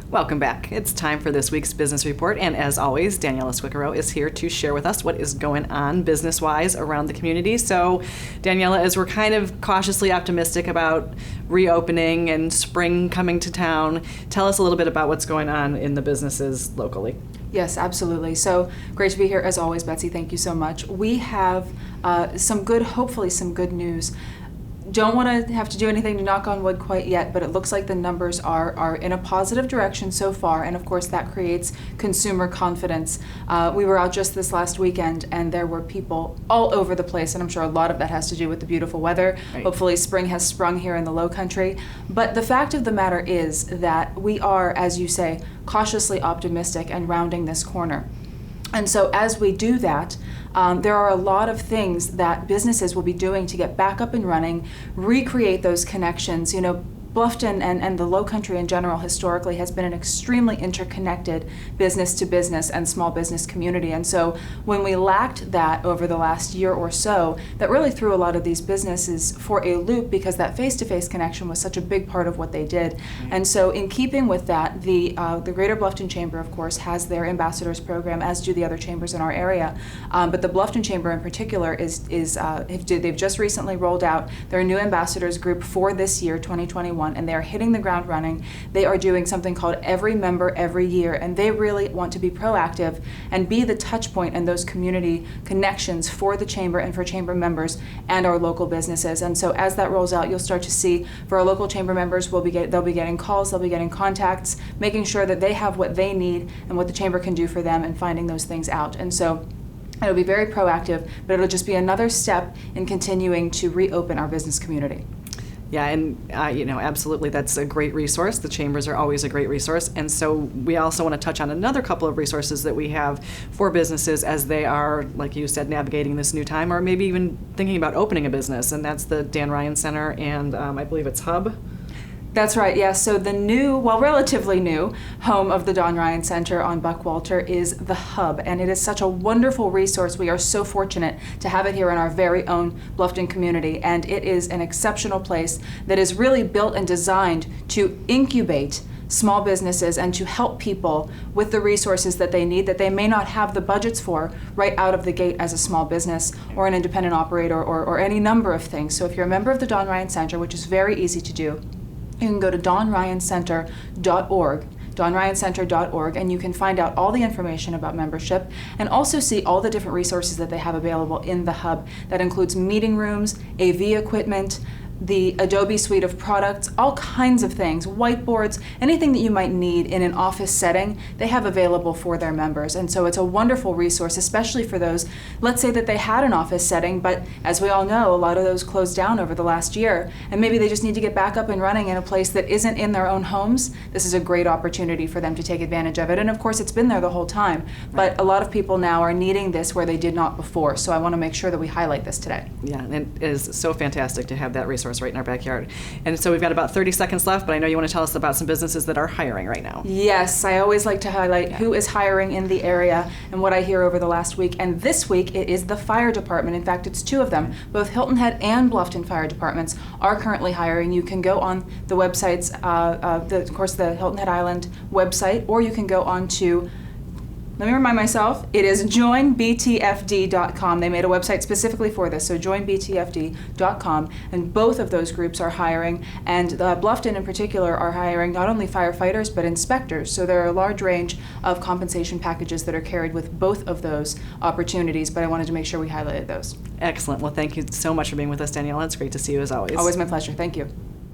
Welcome back. It's time for this week's business report, and as always, Daniella Squicquero is here to share with us what is going on business-wise around the community. So, Daniella, as we're kind of cautiously optimistic about reopening and spring coming to town, tell us a little bit about what's going on in the businesses locally. Yes, absolutely. So great to be here as always, Betsy. Thank you so much. We have hopefully some good news. Don't want to have to do anything to knock on wood quite yet, but it looks like the numbers are in a positive direction so far, and of course that creates consumer confidence. We were out just this last weekend, and there were people all over the place, and I'm sure a lot of that has to do with the beautiful weather. Right. Hopefully spring has sprung here in the Lowcountry. But the fact of the matter is that we are, as you say, cautiously optimistic and rounding this corner. And so as we do that, there are a lot of things that businesses will be doing to get back up and running, recreate those connections. You know, Bluffton and the Lowcountry in general historically has been an extremely interconnected business to business and small business community. And so when we lacked that over the last year or so, that really threw a lot of these businesses for a loop because that face-to-face connection was such a big part of what they did. Mm-hmm. And so in keeping with that, the Greater Bluffton Chamber, of course, has their ambassadors program, as do the other chambers in our area. But the Bluffton Chamber in particular they've just recently rolled out their new ambassadors group for this year, 2021. And they are hitting the ground running. They are doing something called Every Member Every Year, and they really want to be proactive and be the touch point in those community connections for the chamber and for chamber members and our local businesses. And so as that rolls out, you'll start to see for our local chamber members, they'll be getting calls, they'll be getting contacts, making sure that they have what they need and what the chamber can do for them and finding those things out. And so it'll be very proactive, but it'll just be another step in continuing to reopen our business community. Yeah, and absolutely, that's a great resource. The chambers are always a great resource. And so we also want to touch on another couple of resources that we have for businesses as they are, like you said, navigating this new time, or maybe even thinking about opening a business. And that's the Dan Ryan Center and I believe it's Hub. That's right, yes. So the relatively new home of the Don Ryan Center on Buckwalter is the Hub, and it is such a wonderful resource. We are so fortunate to have it here in our very own Bluffton community, and it is an exceptional place that is really built and designed to incubate small businesses and to help people with the resources that they need that they may not have the budgets for right out of the gate as a small business or an independent operator or any number of things. So if you're a member of the Don Ryan Center, which is very easy to do, you can go to donryancenter.org, donryancenter.org, and you can find out all the information about membership and also see all the different resources that they have available in the Hub. That includes meeting rooms, AV equipment, the Adobe suite of products, all kinds of things, whiteboards, anything that you might need in an office setting, they have available for their members. And so it's a wonderful resource, especially for those, let's say that they had an office setting, but as we all know, a lot of those closed down over the last year, and maybe they just need to get back up and running in a place that isn't in their own homes. This is a great opportunity for them to take advantage of it. And of course, it's been there the whole time, but a lot of people now are needing this where they did not before. So I want to make sure that we highlight this today. Yeah, and it is so fantastic to have that resource right in our backyard. And so we've got about 30 seconds left, but I know you want to tell us about some businesses that are hiring right now. Yes, I always like to highlight who is hiring in the area and what I hear over the last week. And this week it is the fire department. In fact, it's two of them. Both Hilton Head and Bluffton fire departments are currently hiring. You can go on the websites, of course, the Hilton Head Island website, or you can go on to, let me remind myself, it is joinbtfd.com. They made a website specifically for this, so joinbtfd.com, and both of those groups are hiring, and Bluffton in particular are hiring not only firefighters but inspectors, so there are a large range of compensation packages that are carried with both of those opportunities, but I wanted to make sure we highlighted those. Excellent. Well, thank you so much for being with us, Danielle. It's great to see you as always. Always my pleasure. Thank you.